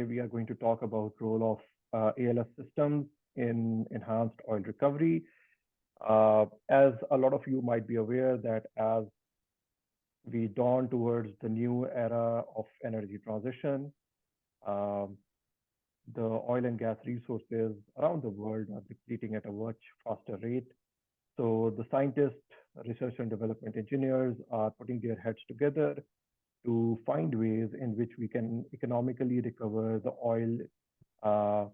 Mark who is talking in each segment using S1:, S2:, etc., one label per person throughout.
S1: we are going to talk about role of ALS systems in enhanced oil recovery. As a lot of you might be aware that as we dawn towards the new era of energy transition, um, the oil and gas resources around the world are depleting at a much faster rate. So the scientists, research and development engineers are putting their heads together to find ways in which we can economically recover the oil uh,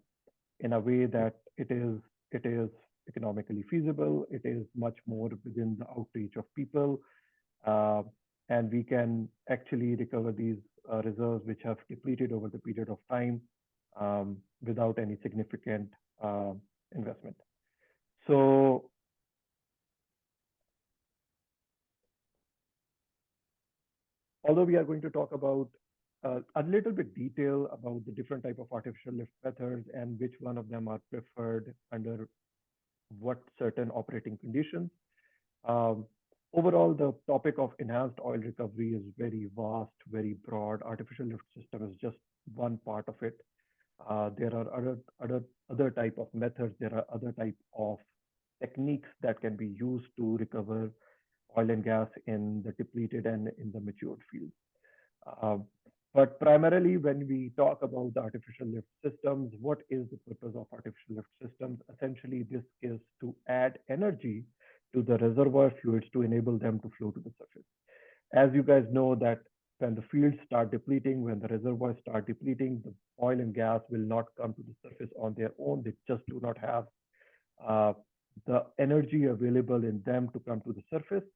S1: in a way that it is economically feasible. It is much more within the outreach of people, uh, and we can actually recover these reserves which have depleted over the period of time without any significant uh, investment. So although we are going to talk about a little bit detail about the different type of artificial lift methods and which one of them are preferred under what certain operating conditions. Um, Overall, the topic of enhanced oil recovery is very vast, very broad. Artificial lift system is just one part of it. There are other type of methods. There are other type of techniques that can be used to recover oil and gas in the depleted and in the matured fields. Um, but primarily, when we talk about the artificial lift systems, what is the purpose of artificial lift systems? Essentially, this is to add energy to the reservoir fluids to enable them to flow to the surface. As you guys know that when the fields start depleting, when the reservoirs start depleting, the oil and gas will not come to the surface on their own. They just do not have uh, the energy available in them to come to the surface.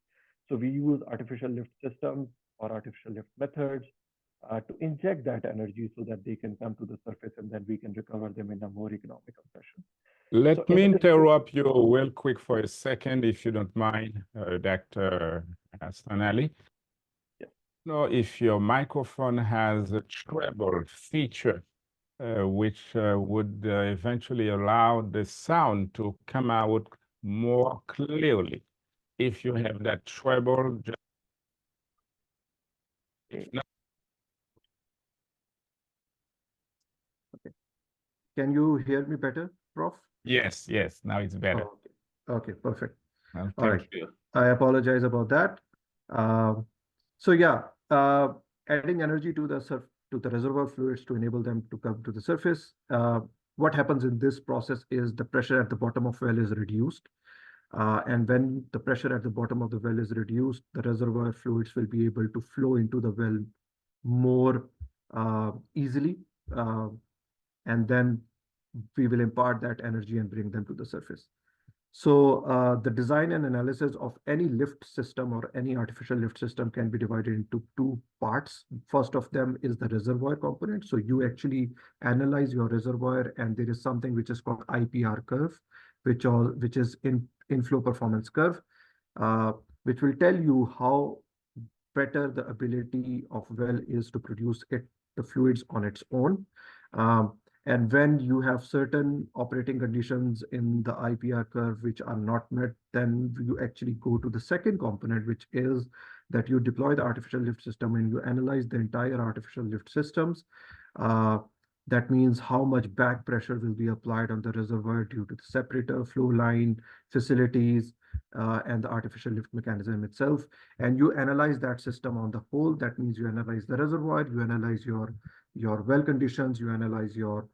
S1: So we use artificial lift systems or artificial lift methods to inject that energy so that they can come to the surface and then we can recover them in a more economical fashion.
S2: Let me interrupt you real quick for a second, if you don't mind, Dr. Hassaan Ali.
S1: Yes.
S2: Know if your microphone has a treble feature, which would eventually allow the sound to come out more clearly. If you have that treble, just if not.
S3: Okay. Can you hear me better, Prof?
S2: Yes, now it's better.
S3: Oh, okay, perfect.
S2: Well,
S3: All right.
S2: thank you.
S3: I apologize about that. So yeah, adding energy to the reservoir fluids to enable them to come to the surface. What happens in this process is the pressure at the bottom of well is reduced. And when the pressure at the bottom of the well is reduced, the reservoir fluids will be able to flow into the well more easily. And then we will impart that energy and bring them to the surface. So the design and analysis of any lift system or any artificial lift system can be divided into two parts. First of them is the reservoir component. So you actually analyze your reservoir, and there is something which is called IPR curve, which is inflow performance curve, which will tell you how better the ability of well is to produce the fluids on its own. And when you have certain operating conditions in the IPR curve which are not met, then you actually go to the second component, which is that you deploy the artificial lift system and you analyze the entire artificial lift systems. That means how much back pressure will be applied on the reservoir due to the separator, flow line, facilities, and the artificial lift mechanism itself. And you analyze that system on the whole. That means you analyze the reservoir, you analyze your well conditions, you analyze your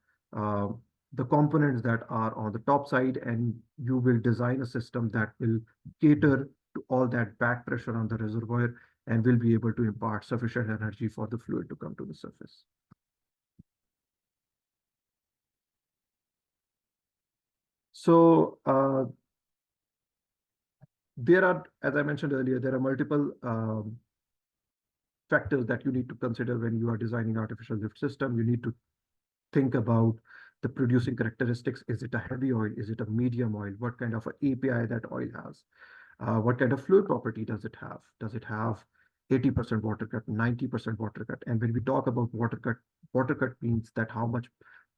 S3: the components that are on the top side, and you will design a system that will cater to all that back pressure on the reservoir and will be able to impart sufficient energy for the fluid to come to the surface. So there are, as I mentioned earlier, there are multiple factors that you need to consider when you are designing artificial lift system. You need to think about the producing characteristics. Is it a heavy oil? Is it a medium oil? What kind of API that oil has? What kind of fluid property does it have? Does it have 80% water cut, 90% water cut? And when we talk about water cut means that how much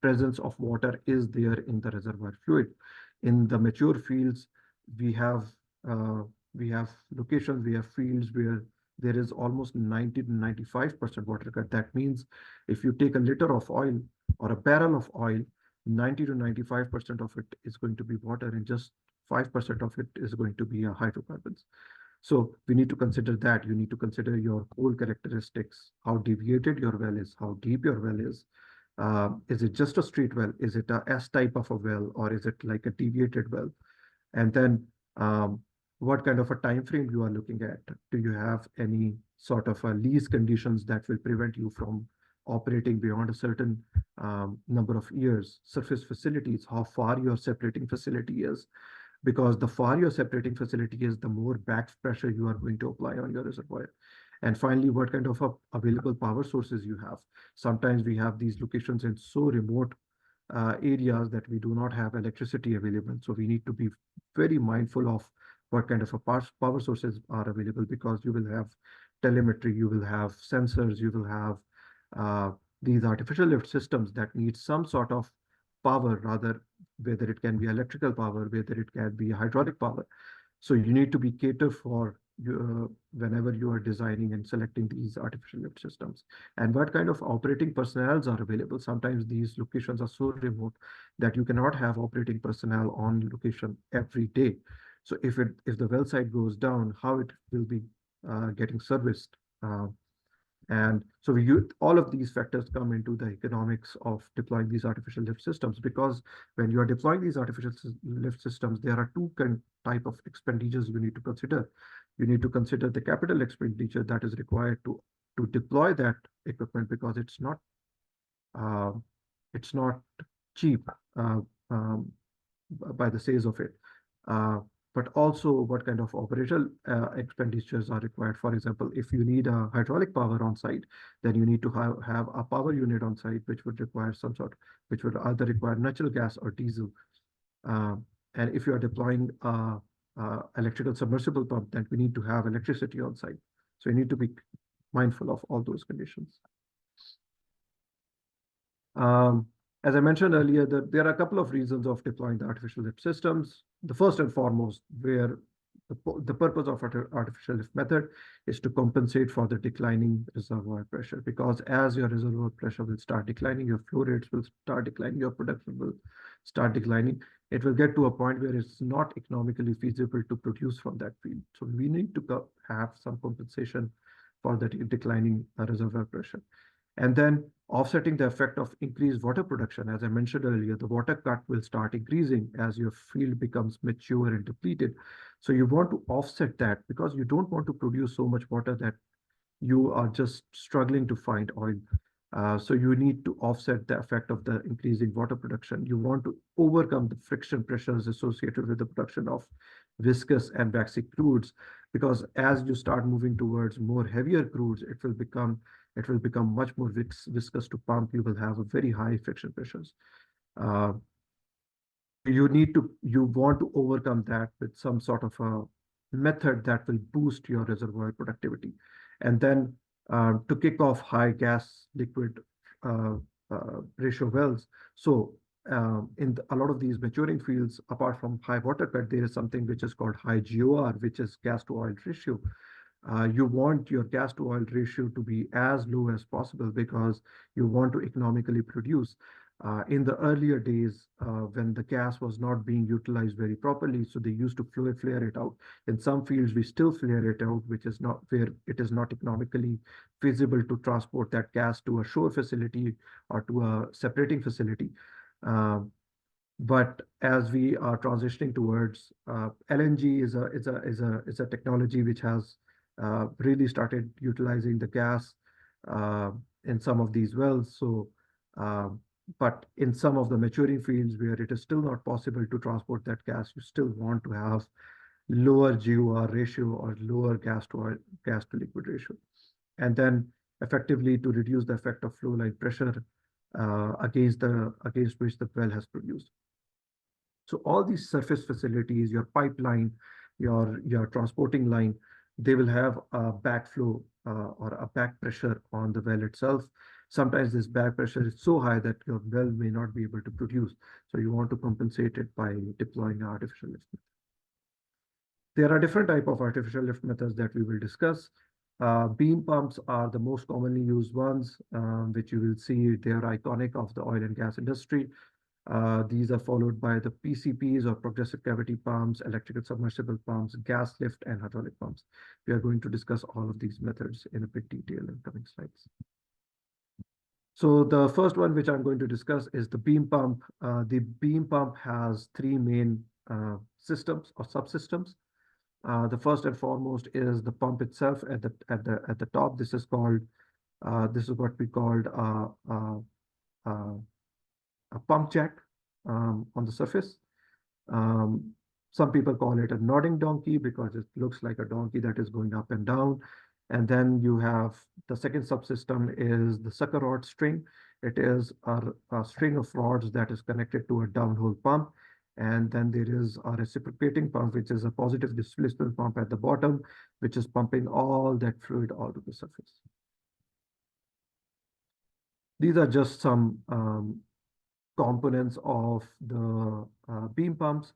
S3: presence of water is there in the reservoir fluid. In the mature fields, we have locations, we have fields where there is almost 90 to 95% water cut. That means if you take a liter of oil or a barrel of oil, 90 to 95% of it is going to be water, and just 5% of it is going to be hydrocarbons. So we need to consider that. You need to consider your coal characteristics, how deviated your well is, how deep your well is. Is it just a straight well? Is it a S type of a well, or is it like a deviated well? And then what kind of a time frame you are looking at? Do you have any sort of lease conditions that will prevent you from operating beyond a certain number of years? Surface facilities, how far your separating facility is, because the far your separating facility is, the more back pressure you are going to apply on your reservoir. And finally, what kind of available power sources you have. Sometimes we have these locations in so remote areas that we do not have electricity available. So we need to be very mindful of what kind of power sources are available, because you will have telemetry, you will have sensors, you will have these artificial lift systems that need some sort of power, rather, whether it can be electrical power, whether it can be hydraulic power. So you need to be catered for whenever you are designing and selecting these artificial lift systems. And what kind of operating personnel are available. Sometimes these locations are so remote that you cannot have operating personnel on location every day. So if the well site goes down, how it will be getting serviced. And so all of these factors come into the economics of deploying these artificial lift systems, because when you are deploying these artificial lift systems, there are two type of expenditures you need to consider. You need to consider the capital expenditure that is required to deploy that equipment, because uh, it's not cheap by the size of it. But also what kind of operational expenditures are required. For example, if you need a hydraulic power on site, then you need to have a power unit on site, which would require which would either require natural gas or diesel. And if you are deploying electrical submersible pump, then we need to have electricity on site. So you need to be mindful of all those conditions. As I mentioned earlier, that there are a couple of reasons of deploying the artificial lift systems. The first and foremost, where the purpose of artificial lift method is to compensate for the declining reservoir pressure, because as your reservoir pressure will start declining, your flow rates will start declining, your production will start declining. It will get to a point where it's not economically feasible to produce from that field. So we need to have some compensation for the declining reservoir pressure. And then offsetting the effect of increased water production. As I mentioned earlier, the water cut will start increasing as your field becomes mature and depleted. So you want to offset that, because you don't want to produce so much water that you are just struggling to find oil. So you need to offset the effect of the increasing water production. You want to overcome the friction pressures associated with the production of viscous and waxy crudes, because as you start moving towards more heavier crudes, it will become much more viscous to pump. You will have a very high friction pressures. You want to overcome that with some sort of a method that will boost your reservoir productivity. And then to kick off high gas liquid ratio wells. So in a lot of these maturing fields, apart from high water cut, there is something which is called high GOR, which is gas to oil ratio. You want your gas to oil ratio to be as low as possible, because you want to economically produce. In the earlier days, when the gas was not being utilized very properly, so they used to flare it out. In some fields, we still flare it out, which is not where it is not economically feasible to transport that gas to a shore facility or to a separating facility. But as we are transitioning towards LNG is a technology which has really started utilizing the gas in some of these wells. So but in some of the maturing fields where it is still not possible to transport that gas, you still want to have lower GOR ratio or lower gas to liquid ratio. And then effectively to reduce the effect of flow line pressure against which the well has produced. So all these surface facilities, your pipeline, your transporting line, they will have a backflow or a back pressure on the well itself. Sometimes this back pressure is so high that your well may not be able to produce. So you want to compensate it by deploying an artificial lift method. There are different types of artificial lift methods that we will discuss. Beam pumps are the most commonly used ones, which you will see they are iconic of the oil and gas industry. These are followed by the PCPs or progressive cavity pumps, electrical submersible pumps, gas lift, and hydraulic pumps. We are going to discuss all of these methods in a bit detail in coming slides. So the first one which I'm going to discuss is the beam pump. The beam pump has three main systems or subsystems. The first and foremost is the pump itself at the top. This is called this is what we called a pump jack on the surface. Some people call it a nodding donkey because it looks like a donkey that is going up and down. And then you have the second subsystem is the sucker rod string. It is a string of rods that is connected to a downhole pump. And then there is a reciprocating pump, which is a positive displacement pump at the bottom, which is pumping all that fluid all to the surface. These are just some components of the beam pumps.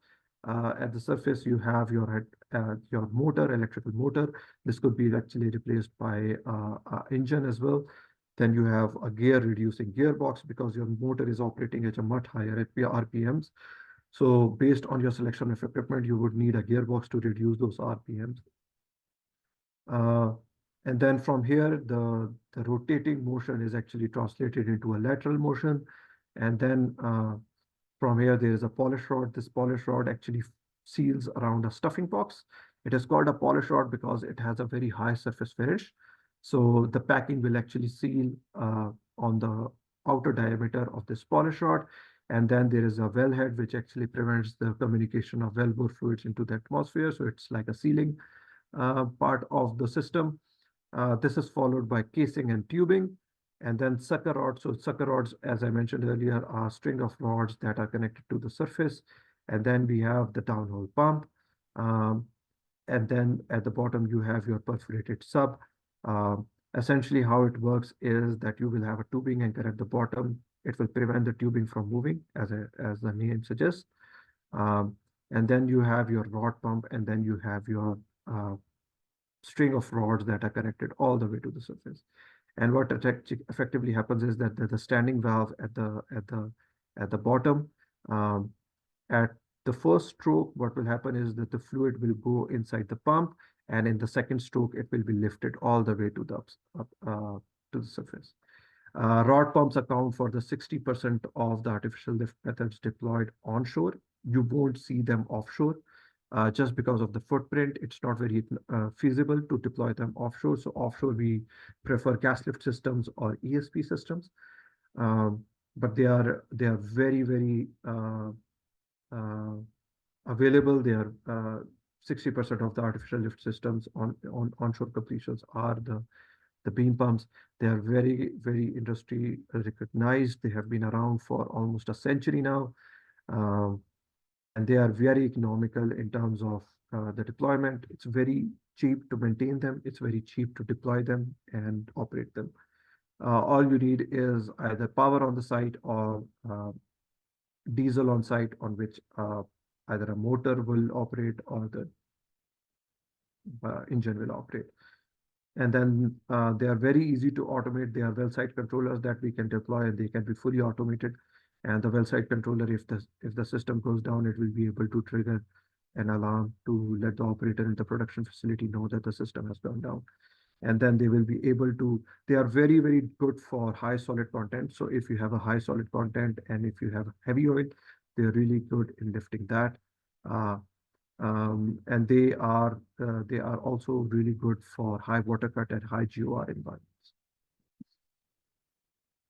S3: At the surface, you have your motor, electrical motor. This could be actually replaced by an engine as well. Then you have a gear reducing gearbox because your motor is operating at a much higher RPMs. So based on your selection of equipment, you would need a gearbox to reduce those RPMs. And then from here, the rotating motion is actually translated into a lateral motion. And then from here, there is a polish rod. This polish rod actually seals around a stuffing box. It is called a polish rod because it has a very high surface finish. So the packing will actually seal on the outer diameter of this polish rod. And then there is a wellhead, which actually prevents the communication of wellbore fluids into the atmosphere. So it's like a sealing part of the system. This is followed by casing and tubing. And then sucker rods. So sucker rods, as I mentioned earlier, are a string of rods that are connected to the surface. And then we have the downhole pump. And then at the bottom, you have your perforated sub. Essentially, how it works is that you will have a tubing anchor at the bottom. It will prevent the tubing from moving, as the name suggests. And then you have your rod pump, and then you have your string of rods that are connected all the way to the surface. And what effectively happens is that the standing valve at the bottom, at the first stroke, what will happen is that the fluid will go inside the pump, and in the second stroke, it will be lifted all the way to the surface. Rod pumps account for the 60% of the artificial lift methods deployed onshore. You won't see them offshore. Just because of the footprint, it's not very feasible to deploy them offshore. So offshore, we prefer gas lift systems or ESP systems, but they are very, very available. They are 60% of the artificial lift systems on onshore completions are the beam pumps. They are very, very industry recognized. They have been around for almost a century now. And they are very economical in terms of the deployment. It's very cheap to maintain them. It's very cheap to deploy them and operate them. All you need is either power on the site or diesel on site on which either a motor will operate or the engine will operate. And then they are very easy to automate. They are well site controllers that we can deploy, and they can be fully automated. And the well site controller, if the system goes down, it will be able to trigger an alarm to let the operator in the production facility know that the system has gone down. And then they will be able to, they are very, very good for high solid content. So if you have a high solid content and if you have heavy oil, they're really good in lifting that. And they are also really good for high water cut and high GOR environments.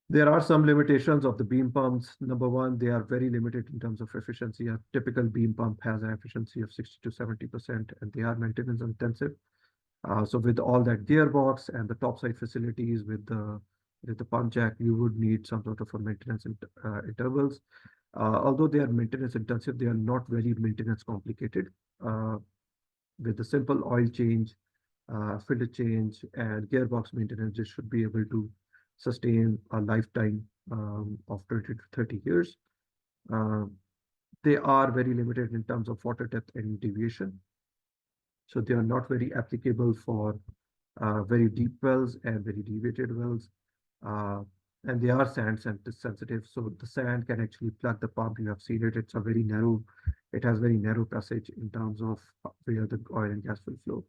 S3: There are some limitations of the beam pumps. Number one, they are very limited in terms of efficiency. A typical beam pump has an efficiency of 60 to 70%, and they are maintenance intensive. So with all that gearbox and the topside facilities with the pump jack, you would need some sort of a maintenance intervals. Although they are maintenance intensive, they are not very maintenance complicated. With the simple oil change, filter change, and gearbox maintenance, it should be able to sustain a lifetime of 20 to 30 years. They are very limited in terms of water depth and deviation. So they are not very applicable for very deep wells and very deviated wells. And they are sand sensitive, so the sand can actually plug the pump. You have seen it, it's a very narrow, it has very narrow passage in terms of where the oil and gas will flow.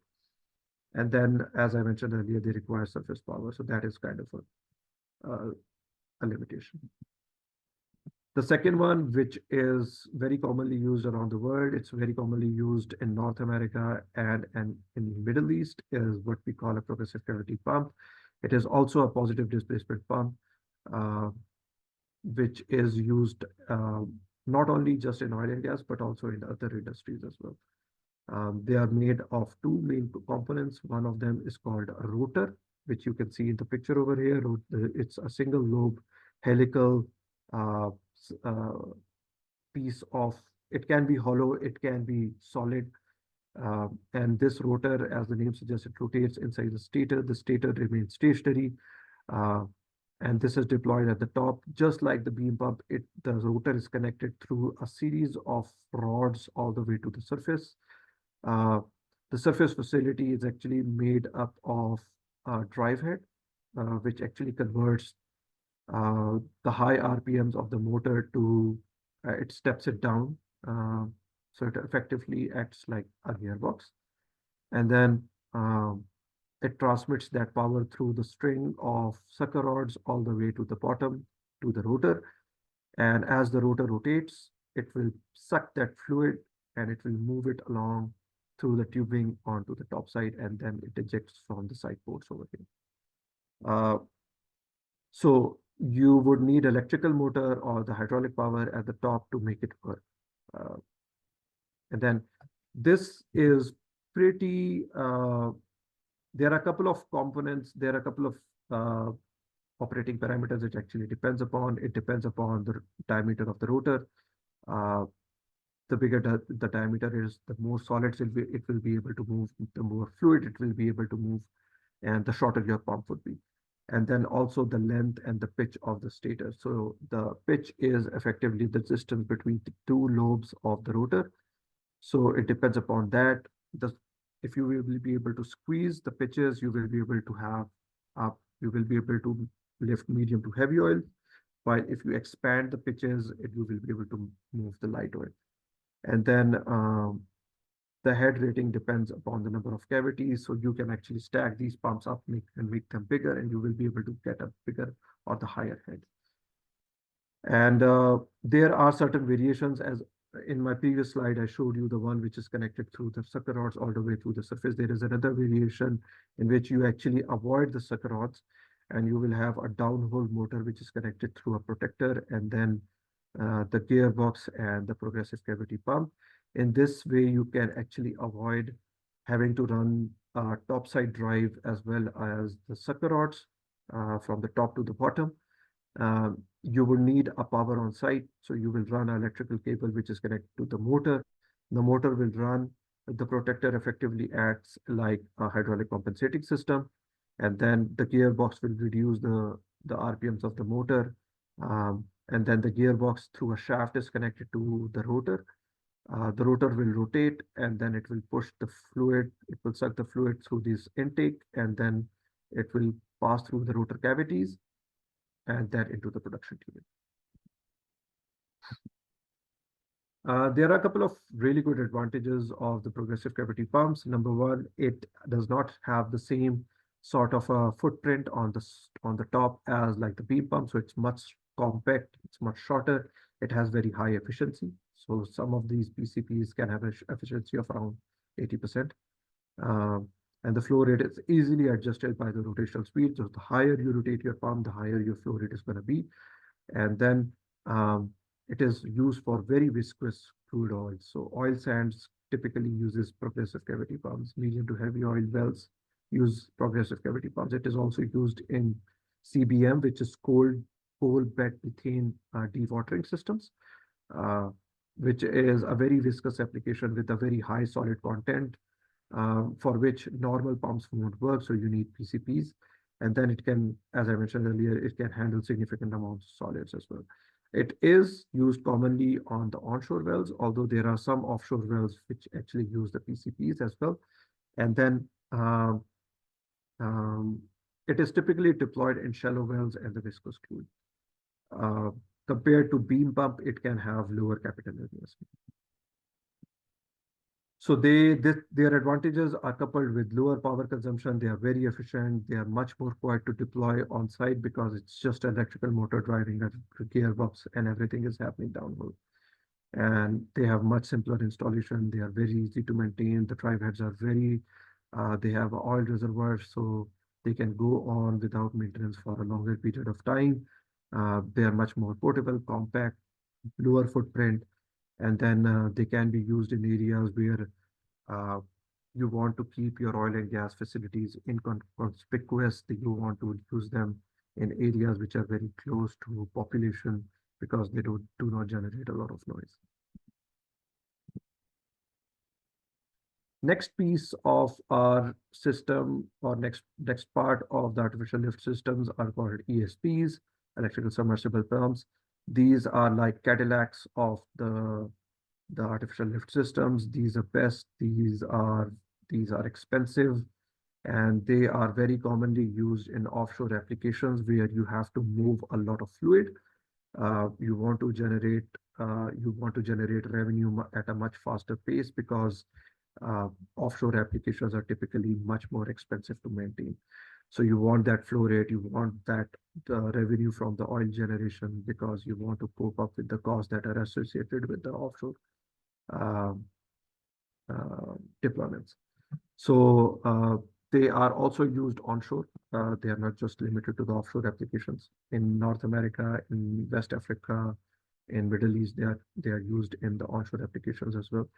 S3: And then, as I mentioned earlier, they require surface power, so that is kind of a limitation. The second one, which is very commonly used around the world, it's very commonly used in North America and in the Middle East, is what we call a progressive cavity pump. It is also a positive displacement pump, which is used not only just in oil and gas, but also in other industries as well. They are made of two main components. One of them is called a rotor, which you can see in the picture over here. It's a single lobe helical uh, piece of, it can be hollow, it can be solid. And this rotor, as the name suggests, it rotates inside the stator. The stator remains stationary. And this is deployed at the top, just like the beam pump. The rotor is connected through a series of rods all the way to the surface. The surface facility is actually made up of a drive head, which actually converts the high RPMs of the motor to, it steps it down. So it effectively acts like a gearbox. And then it transmits that power through the string of sucker rods all the way to the bottom to the rotor. And as the rotor rotates, it will suck that fluid and it will move it along through the tubing onto the top side, and then it ejects from the side ports over here. So you would need electrical motor or the hydraulic power at the top to make it work. And then this is pretty, there are a couple of components, there are a couple of operating parameters which actually depends upon. It depends upon the diameter of the rotor. The bigger the diameter is, the more solids it will be able to move, the more fluid it will be able to move, and the shorter your pump would be. And then also the length and the pitch of the stator. So the pitch is effectively the distance between the two lobes of the rotor. So it depends upon that. If you will be able to squeeze the pitches, you will be able to have you will be able to lift medium to heavy oil. While if you expand the pitches, you will be able to move the light oil. And then the head rating depends upon the number of cavities. So you can actually stack these pumps up and make them bigger, and you will be able to get a bigger or the higher head. And there are certain variations. As in my previous slide, I showed you the one which is connected through the sucker rods all the way through the surface. There is another variation in which you actually avoid the sucker rods, and you will have a downhole motor which is connected through a protector, and then the gearbox and the progressive cavity pump. In this way, you can actually avoid having to run a topside drive as well as the sucker rods from the top to the bottom. You will need a power on site, so you will run an electrical cable which is connected to the motor. The motor will run, the protector effectively acts like a hydraulic compensating system, and then the gearbox will reduce the RPMs of the motor. And then the gearbox through a shaft is connected to the rotor. The rotor will rotate, and then it will push the fluid. It will suck the fluid through this intake, and then it will pass through the rotor cavities and then into the production tubing. There are a couple of really good advantages of the progressive cavity pumps. Number one, it does not have the same sort of a footprint on the top as like the beam pump, so it's much compact, it's much shorter, it has very high efficiency. So some of these PCPs can have an efficiency of around 80%. And the flow rate is easily adjusted by the rotational speed. So the higher you rotate your pump, the higher your flow rate is going to be. And then it is used for very viscous crude oil. So oil sands typically uses progressive cavity pumps. Medium to heavy oil wells use progressive cavity pumps. It is also used in CBM, which is coal bed methane dewatering systems, which is a very viscous application with a very high solid content, for which normal pumps won't work. So you need PCPs. And then it can, as I mentioned earlier, it can handle significant amounts of solids as well. It is used commonly on the onshore wells, although there are some offshore wells which actually use the PCPs as well. And then It is typically deployed in shallow wells and the viscous fluid. Compared to beam pump, it can have lower capital investment. So their advantages are coupled with lower power consumption. They are very efficient. They are much more quiet to deploy on site because it's just electrical motor driving a gearbox and everything is happening downhole. And they have much simpler installation. They are very easy to maintain. The drive heads are they have oil reservoirs, so they can go on without maintenance for a longer period of time. They are much more portable, compact, lower footprint, and then they can be used in areas where uh, you want to keep your oil and gas facilities inconspicuous. You want to use them in areas which are very close to population because they do not generate a lot of noise. Next piece of our system, or next part of the artificial lift systems, are called ESPs, electrical submersible pumps. These are like Cadillacs of the artificial lift systems. These are best. These are expensive, and they are very commonly used in offshore applications where you have to move a lot of fluid. You want to generate revenue at a much faster pace because offshore applications are typically much more expensive to maintain. So you want that flow rate, you want that revenue from the oil generation because you want to cope up with the costs that are associated with the offshore uh, deployments. So they are also used onshore. They are not just limited to the offshore applications. In North America, in West Africa, in Middle East, they are used in the onshore applications as well.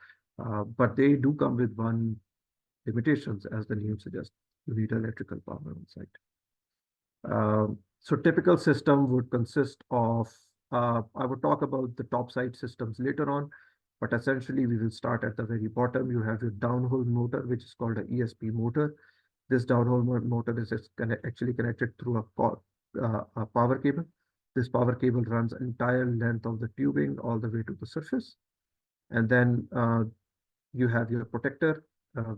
S3: But they do come with one limitations, as the name suggests. You need electrical power on site. So typical system would consist of, I would talk about the topside systems later on, but essentially we will start at the very bottom. You have your downhole motor, which is called an ESP motor. This downhole motor is actually connected through a power cable. This power cable runs entire length of the tubing all the way to the surface. And then you have your protector,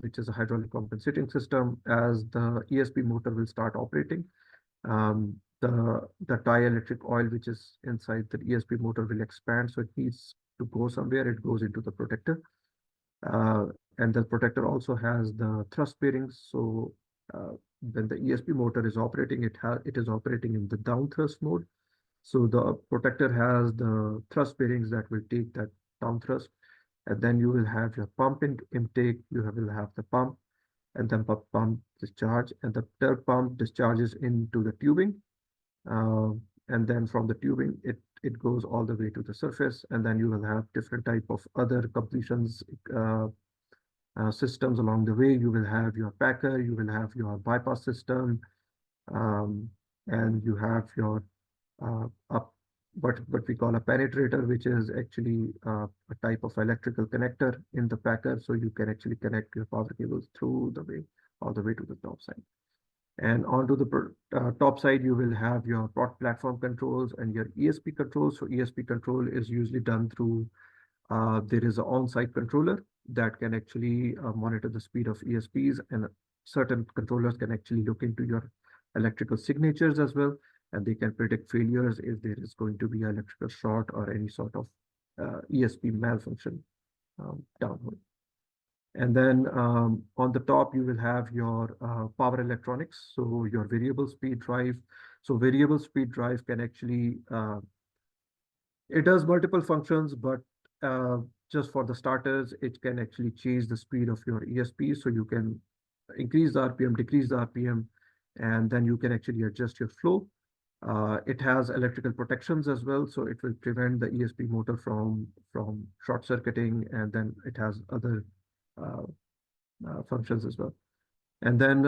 S3: which is a hydraulic compensating system. As the ESP motor will start operating, the dielectric oil which is inside the ESP motor will expand, so it needs to go somewhere. It goes into the protector, and the protector also has the thrust bearings. So when the ESP motor is operating, it is operating in the down thrust mode. So the protector has the thrust bearings that will take that down thrust, and then you will have your pump intake. You will have the pump, and then pump discharge, and the third pump discharges into the tubing, and then from the tubing it goes all the way to the surface, and then you will have different type of other completions systems along the way. You will have your packer, you will have your bypass system, and you have your what we call a penetrator, which is actually a type of electrical connector in the packer, so you can actually connect your power cables through the way all the way to the top side. And onto the top side, you will have your platform controls and your ESP controls. So ESP control is usually done through, there is an on-site controller that can actually monitor the speed of ESPs, and certain controllers can actually look into your electrical signatures as well, and they can predict failures if there is going to be an electrical short or any sort of ESP malfunction downhole. And then on the top, you will have your power electronics. So your variable speed drive. So variable speed drive can actually, it does multiple functions, but just for the starters, it can actually change the speed of your ESP. So you can increase the RPM, decrease the RPM, and then you can actually adjust your flow. It has electrical protections as well, so it will prevent the ESP motor from short circuiting, and then it has other functions as well. And then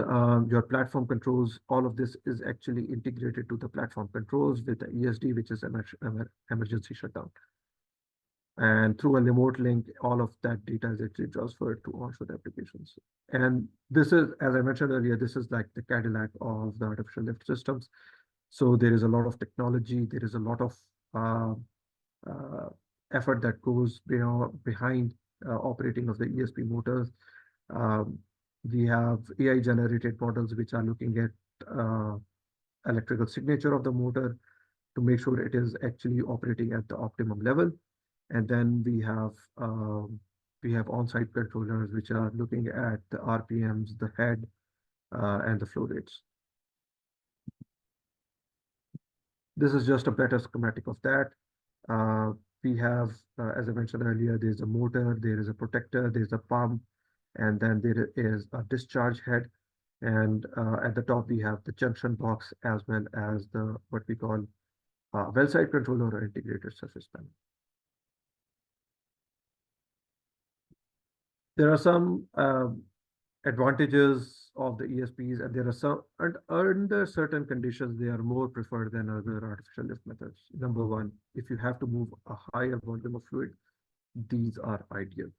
S3: your platform controls, all of this is actually integrated to the platform controls with the ESD, which is emergency shutdown. And through a remote link, all of that data is actually transferred to onshore applications. And this is, as I mentioned earlier, this is like the Cadillac of the artificial lift systems. So there is a lot of technology, there is a lot of effort that goes behind operating of the ESP motors. We have AI-generated models which are looking at electrical signature of the motor to make sure it is actually operating at the optimum level. And then we have on-site controllers which are looking at the RPMs, the head, and the flow rates. This is just a better schematic of that. We have, as I mentioned earlier, there's a motor, there is a protector, there's a pump, and then there is a discharge head. And at the top, we have the junction box as well as the what we call well side controller or integrated surface panel. There are some advantages of the ESPs, and there are some, and under certain conditions, they are more preferred than other artificial lift methods. Number one, if you have to move a higher volume of fluid, these are ideal.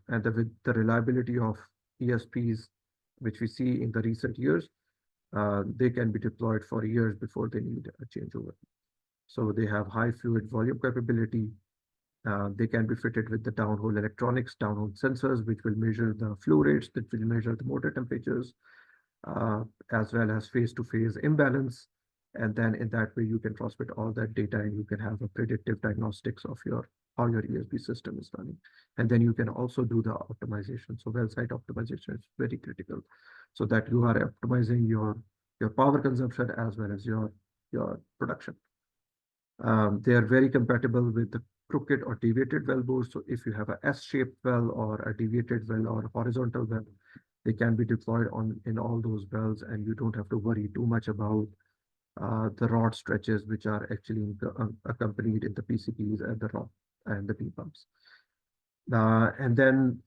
S3: And with the reliability of ESPs, which we see in the recent years, they can be deployed for years before they need a changeover. So they have high fluid volume capability. They can be fitted with the downhole electronics, downhole sensors, which will measure the flow rates, that will measure the motor temperatures, as well as phase-to-phase imbalance. And then in that way, you can transmit all that data and you can have a predictive diagnostics of how your ESP system is running. And then you can also do the optimization. So well site optimization is very critical so that you are optimizing your power consumption as well as your production. They are very compatible with the crooked or deviated well bores. So if you have a S-shaped well or a deviated well or a horizontal well, they can be deployed in all those wells, and you don't have to worry too much about the rod stretches, which are actually accompanied in the PCPs and the rod and the P pumps. And then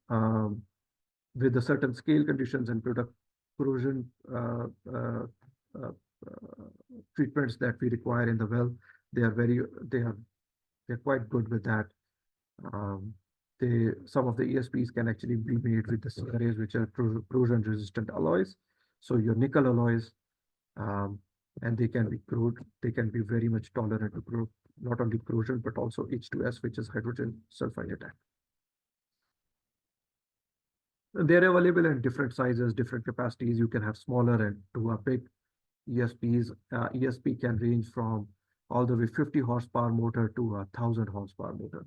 S3: with the certain scale conditions and product corrosion treatments that we require in the well, they're quite good with that. Some of the ESPs can actually be made with the CRAs, which are corrosion resistant alloys. So your nickel alloys, and they can be very much tolerant to not only corrosion, but also H2S, which is hydrogen sulfide attack. They're available in different sizes, different capacities. You can have smaller and to a big ESPs. ESP can range from all the way 50 horsepower motor to 1,000 horsepower motor,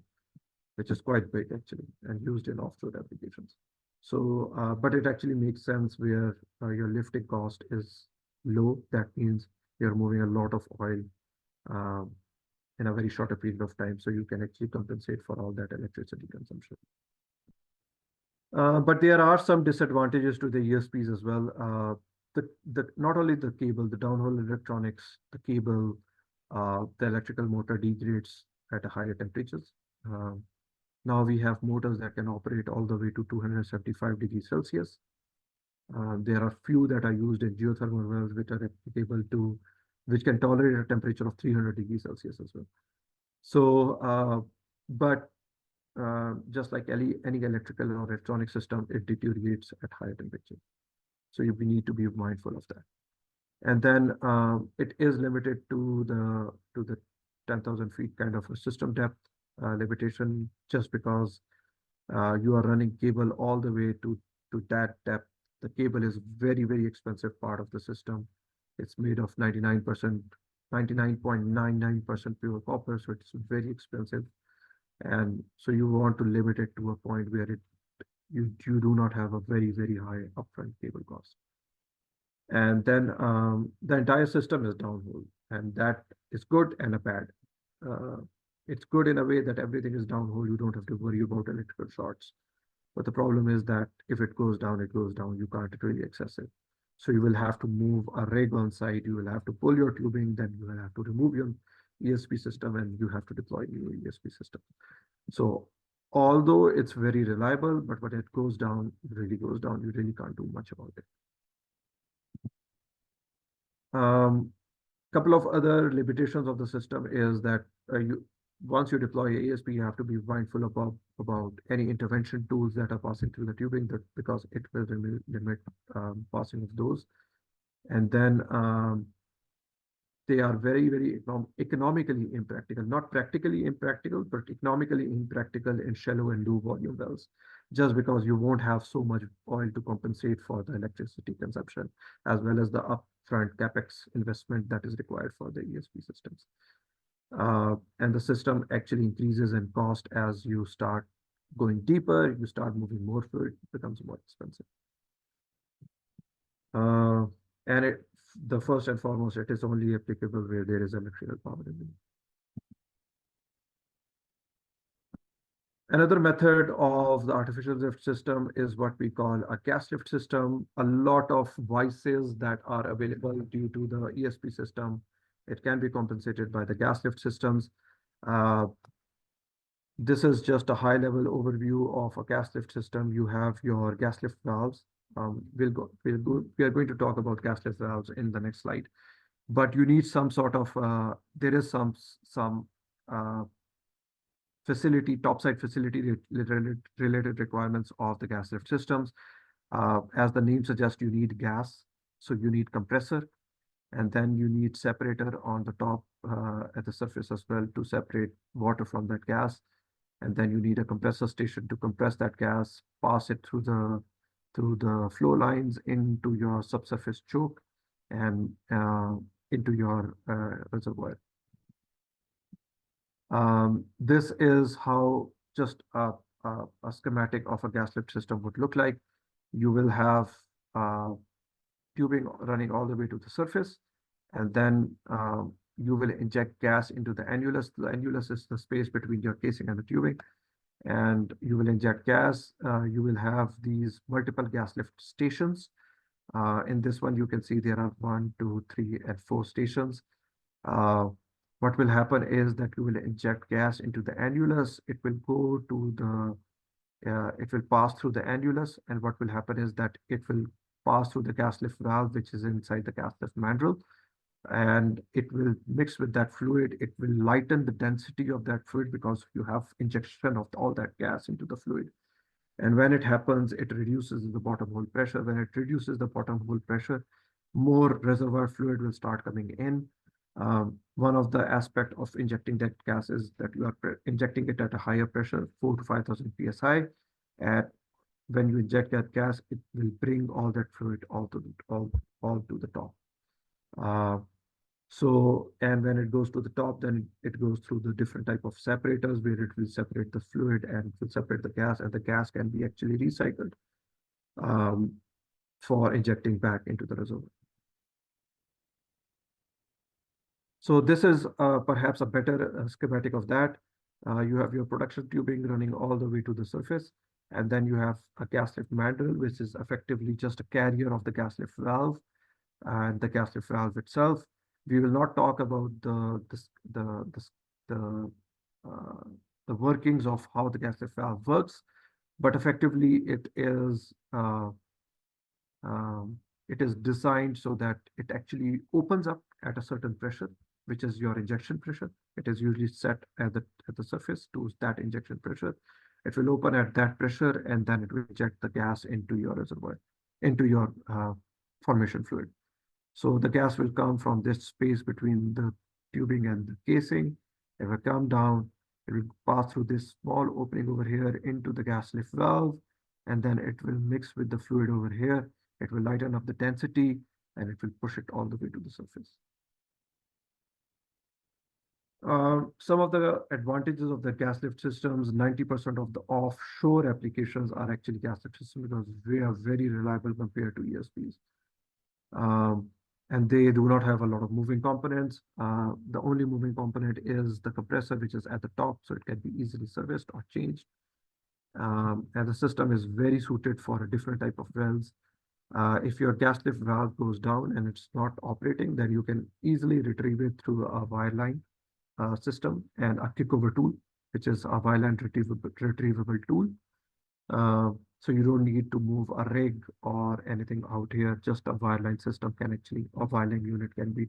S3: which is quite big actually, and used in offshore applications. So, but it actually makes sense where your lifting cost is low. That means you're moving a lot of oil in a very shorter period of time, so you can actually compensate for all that electricity consumption. But there are some disadvantages to the ESPs as well. Not only the cable, the downhole electronics, the cable, the electrical motor degrades at a higher temperatures. Now we have motors that can operate all the way to 275 degrees Celsius. There are few that are used in geothermal wells which can tolerate a temperature of 300 degrees Celsius as well. So, but just like any electrical or electronic system, it deteriorates at higher temperature. So we need to be mindful of that. And then it is limited to the 10,000 feet kind of a system depth limitation, just because you are running cable all the way to that depth. The cable is very, very expensive part of the system. It's made of 99.99% pure copper, so it's very expensive. And so you want to limit it to a point where you do not have a very, very high upfront cable cost. And then the entire system is downhole, and that is good and a bad. It's good in a way that everything is downhole. You don't have to worry about electrical shorts. But the problem is that if it goes down, it goes down. You can't really access it. So you will have to move a rig on site. You will have to pull your tubing. Then you will have to remove your ESP system, and you have to deploy new ESP system. So although it's very reliable, but when it goes down, it really goes down. You really can't do much about it. Couple of other limitations of the system is that once you deploy ESP, you have to be mindful about any intervention tools that are passing through the tubing, because it will limit passing of those. And then they are very, very economically impractical, not practically impractical, but economically impractical in shallow and low volume wells. just because you won't have so much oil to compensate for the electricity consumption, as well as the upfront capex investment that is required for the ESP systems. And the system actually increases in cost as you start going deeper, you start moving more fluid, it becomes more expensive. And the first and foremost, it is only applicable where there is electrical power in it. Another method of the artificial lift system is what we call a gas lift system. A lot of vices that are available due to the ESP system, it can be compensated by the gas lift systems. This is just a high-level overview of a gas lift system. You have your gas lift valves. We are going to talk about gas lift valves in the next slide, but you need some sort of there is some facility, topside facility related requirements of the gas lift systems. As the name suggests, you need gas, so you need compressor, and then you need separator on the top at the surface as well to separate water from that gas. And then you need a compressor station to compress that gas, pass it through the flow lines into your subsurface choke and into your reservoir. This is how just a schematic of a gas lift system would look like. You will have tubing running all the way to the surface, and then you will inject gas into the annulus. The annulus is the space between your casing and the tubing, and you will inject gas. You will have these multiple gas lift stations. In this one, you can see there are 1, 2, 3, and 4 stations. What will happen is that you will inject gas into the annulus. It will go to it will pass through the annulus, and what will happen is that it will pass through the gas lift valve, which is inside the gas lift mandrel, and it will mix with that fluid. It will lighten the density of that fluid because you have injection of all that gas into the fluid. And when it happens, it reduces the bottom hole pressure. When it reduces the bottom hole pressure, more reservoir fluid will start coming in. One of the aspects of injecting that gas is that you are injecting it at a higher pressure, 4,000 to 5,000 psi. And when you inject that gas, it will bring all that fluid all to the top. And when it goes to the top, then it goes through the different type of separators where it will separate the fluid and it will separate the gas, and the gas can be actually recycled for injecting back into the reservoir. So this is perhaps a better schematic of that. You have your production tubing running all the way to the surface, and then you have a gas lift mandrel, which is effectively just a carrier of the gas lift valve and the gas lift valve itself. We will not talk about the workings of how the gas lift valve works, but effectively it is designed so that it actually opens up at a certain pressure, which is your injection pressure. It is usually set at the surface to that injection pressure. It will open at that pressure, and then it will inject the gas into your reservoir, into your formation fluid. So the gas will come from this space between the tubing and the casing. It will come down. It will pass through this small opening over here into the gas lift valve, and then it will mix with the fluid over here. It will lighten up the density, and it will push it all the way to the surface. Some of the advantages of the gas lift systems, 90% of the offshore applications are actually gas lift systems because they are very reliable compared to ESPs. And they do not have a lot of moving components. The only moving component is the compressor, which is at the top, so it can be easily serviced or changed. And the system is very suited for a different type of wells. If your gas lift valve goes down and it's not operating, then you can easily retrieve it through a wireline system and a kickover tool, which is a wireline retrievable tool. So you don't need to move a rig or anything out here. Just a wireline system can actually, a wireline unit can be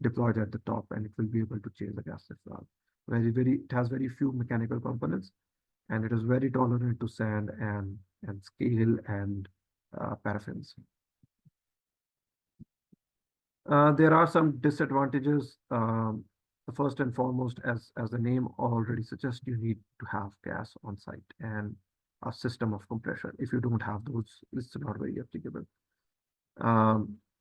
S3: deployed at the top, and it will be able to change the gas lift valve. It has very few mechanical components, and it is very tolerant to sand and scale and paraffins. There are some disadvantages. The first and foremost, as the name already suggests, you need to have gas on site. And a system of compression. If you don't have those, it's not very applicable.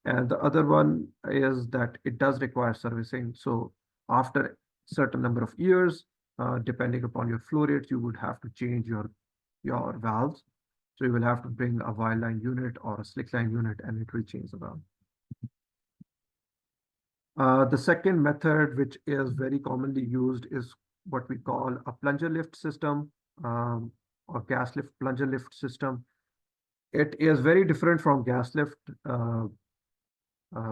S3: And the other one is that it does require servicing. So after certain number of years, depending upon your flow rate, you would have to change your valves. So you will have to bring a wire line unit or a slick line unit, and it will change the valve. The second method, which is very commonly used, is what we call a plunger lift system, or gas lift plunger lift system. It is very different from gas lift,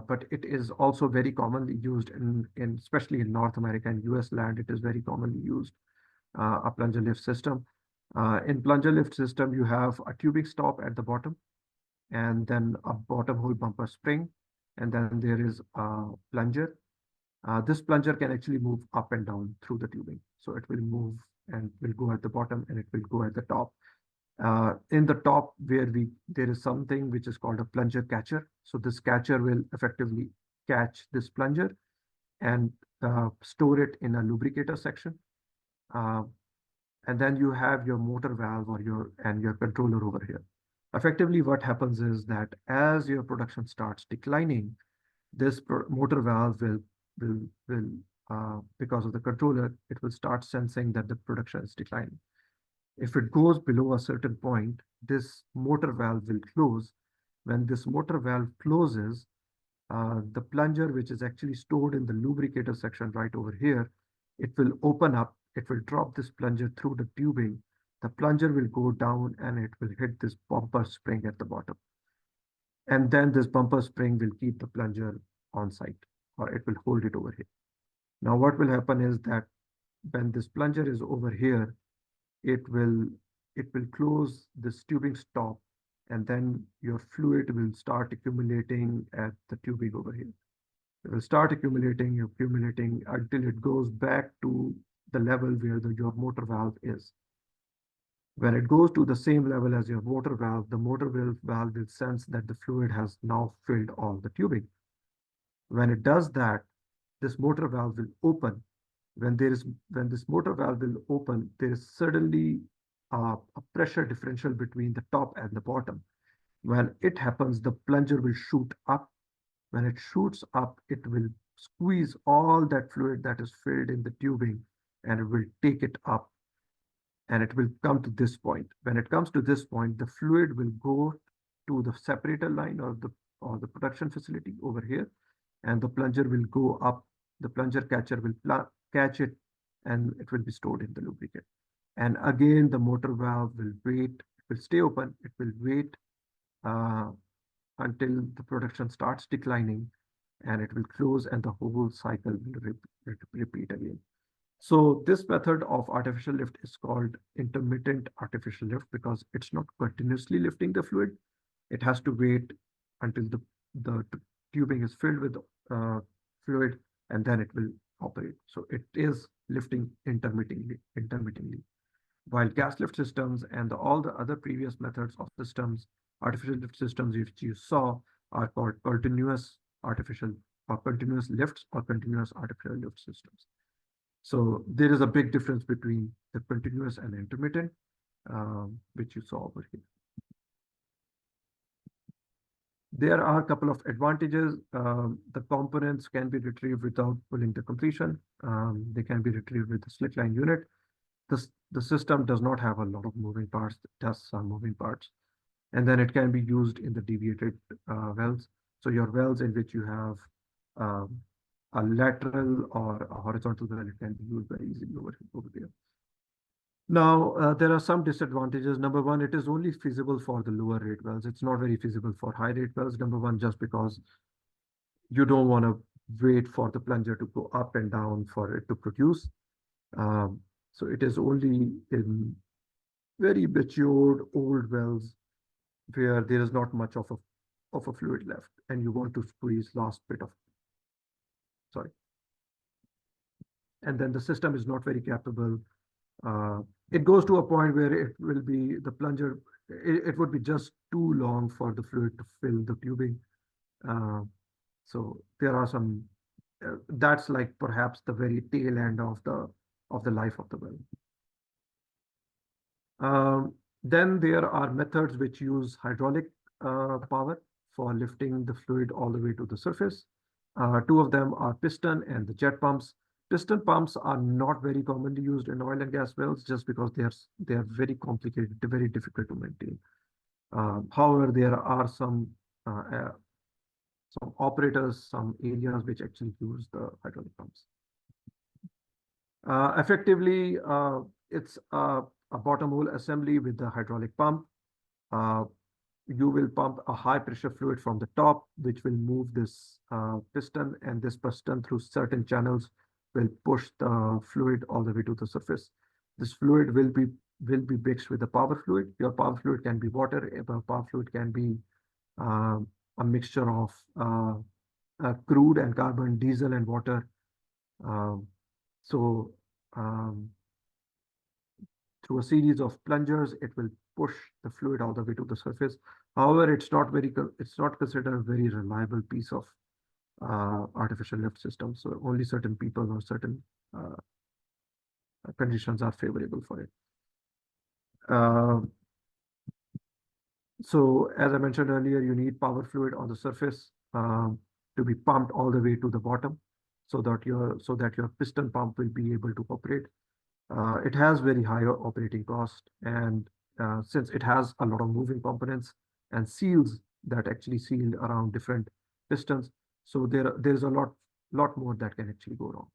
S3: but it is also very commonly used in especially in North America and US land. It is very commonly used, a plunger lift system. In plunger lift system, you have a tubing stop at the bottom, and then a bottom hole bumper spring, and then there is a plunger. This plunger can actually move up and down through the tubing. So it will move and will go at the bottom, and it will go at the top. In the top, there is something which is called a plunger catcher. So this catcher will effectively catch this plunger and store it in a lubricator section. And then you have your motor valve or your controller over here. Effectively, what happens is that as your production starts declining, this motor valve will because of the controller, it will start sensing that the production is declining. If it goes below a certain point, this motor valve will close. When this motor valve closes, the plunger, which is actually stored in the lubricator section right over here, it will open up. It will drop this plunger through the tubing. The plunger will go down and it will hit this bumper spring at the bottom. And then this bumper spring will keep the plunger on site, or it will hold it over here. Now, what will happen is that when this plunger is over here, it will close this tubing stop, and then your fluid will start accumulating at the tubing over here. It will start accumulating until it goes back to the level where your motor valve is. When it goes to the same level as your motor valve, the motor valve will sense that the fluid has now filled all the tubing. When it does that, this motor valve will open. When this motor valve will open, there is suddenly a pressure differential between the top and the bottom. When it happens, the plunger will shoot up. When it shoots up, it will squeeze all that fluid that is filled in the tubing, and it will take it up, and it will come to this point. When it comes to this point, the fluid will go to the separator line or the production facility over here, and the plunger will go up. The plunger catcher will catch it, and it will be stored in the lubricant. And again, the motor valve will wait. It will stay open. It will wait until the production starts declining, and it will close, and the whole cycle will repeat again. So this method of artificial lift is called intermittent artificial lift because it's not continuously lifting the fluid. It has to wait until the tubing is filled with fluid, and then it will operate. So it is lifting intermittently. While gas lift systems and all the other previous methods of systems, artificial lift systems which you saw, are called continuous artificial or continuous lifts or continuous artificial lift systems. So there is a big difference between the continuous and intermittent, which you saw over here. There are a couple of advantages. The components can be retrieved without pulling the completion. They can be retrieved with the slick line unit. The system does not have a lot of moving parts. It has some moving parts. And then it can be used in the deviated wells. So your wells in which you have a lateral or a horizontal well, it can be used very easily over there. Now, there are some disadvantages. Number one, it is only feasible for the lower rate wells. It's not very feasible for high rate wells. Number one, just because you don't want to wait for the plunger to go up and down for it to produce. So it is only in very matured old wells where there is not much of a fluid left, and you want to squeeze last bit of, sorry. And then the system is not very capable. It goes to a point where it will be the plunger, it would be just too long for the fluid to fill the tubing. So there are some, that's like perhaps the very tail end of the life of the well. Then there are methods which use hydraulic power for lifting the fluid all the way to the surface. Two of them are piston and the jet pumps. Piston pumps are not very commonly used in oil and gas wells just because they are very complicated, very difficult to maintain. However, there are some operators, some areas which actually use the hydraulic pumps. Effectively, it's a bottom hole assembly with the hydraulic pump. You will pump a high pressure fluid from the top, which will move this piston, and this piston through certain channels will push the fluid all the way to the surface. This fluid will be mixed with the power fluid. Your power fluid can be water. Your power fluid can be a mixture of crude and carbon, diesel and water. So through a series of plungers, it will push the fluid all the way to the surface. However, it's not considered a very reliable piece of artificial lift system. So only certain people or certain conditions are favorable for it. So as I mentioned earlier, you need power fluid on the surface to be pumped all the way to the bottom, so that your piston pump will be able to operate. It has very high operating cost, and since it has a lot of moving components and seals that actually seal around different pistons, so there's a lot more that can actually go wrong.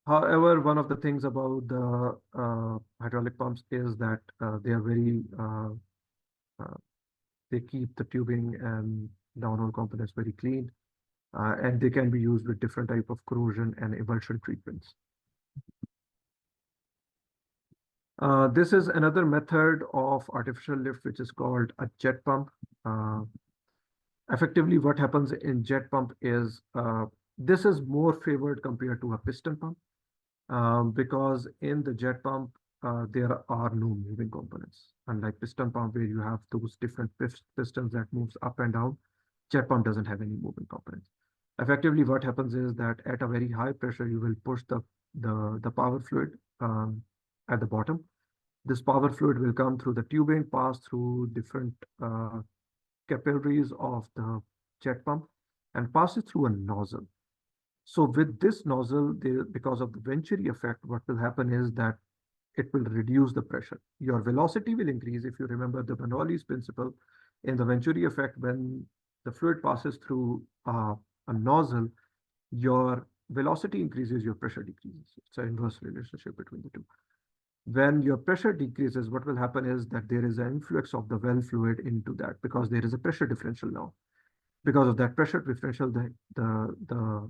S3: However, one of the things about the hydraulic pumps is that they are very they keep the tubing and downhole components very clean, and they can be used with different type of corrosion and emulsion treatments. This is another method of artificial lift, which is called a jet pump. Effectively, what happens in jet pump is this is more favored compared to a piston pump, because in the jet pump, there are no moving components. Unlike piston pump, where you have those different pistons that moves up and down, jet pump doesn't have any moving components. Effectively, what happens is that at a very high pressure, you will push the power fluid at the bottom. This power fluid will come through the tubing, pass through different capillaries of the jet pump, and pass it through a nozzle. So with this nozzle, because of the Venturi effect, what will happen is that it will reduce the pressure. Your velocity will increase. If you remember the Bernoulli's principle, in the Venturi effect, when the fluid passes through a nozzle, your velocity increases, your pressure decreases. It's an inverse relationship between the two. When your pressure decreases, what will happen is that there is an influx of the well fluid into that, because there is a pressure differential now. Because of that pressure differential, the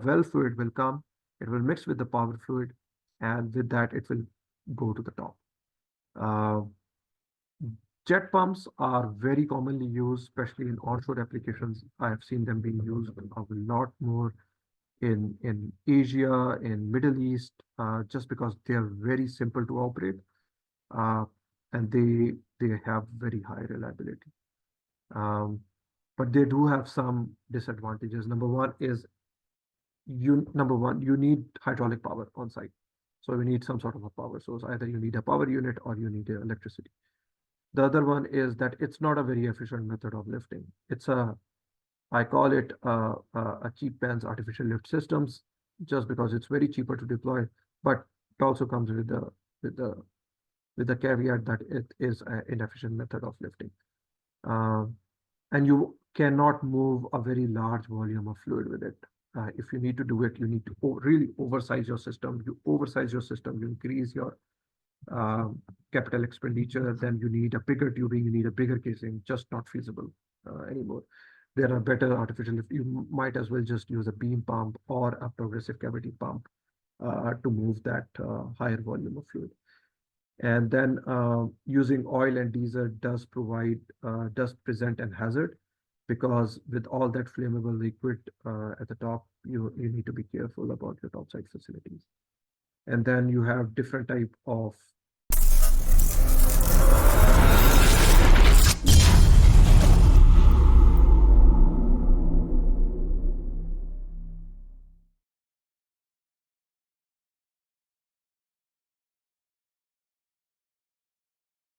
S3: well fluid will come, it will mix with the power fluid, and with that, it will go to the top. Jet pumps are very commonly used, especially in onshore applications. I have seen them being used a lot more in Asia, in Middle East, just because they are very simple to operate, and they have very high reliability. But they do have some disadvantages. Number one, you need hydraulic power on site. So you need some sort of a power source. Either you need a power unit or you need electricity. The other one is that it's not a very efficient method of lifting. I call it a cheap pants artificial lift systems, just because it's very cheaper to deploy, but it also comes with the caveat that it is an inefficient method of lifting. And you cannot move a very large volume of fluid with it. If you need to do it, you need to really oversize your system. You oversize your system, you increase your capital expenditure, then you need a bigger tubing, you need a bigger casing, just not feasible anymore. There are better artificial lift. You might as well just use a beam pump or a progressive cavity pump to move that higher volume of fluid. And then using oil and diesel does present an hazard, because with all that flammable liquid at the top, you need to be careful about your topside facilities. And then you have different type of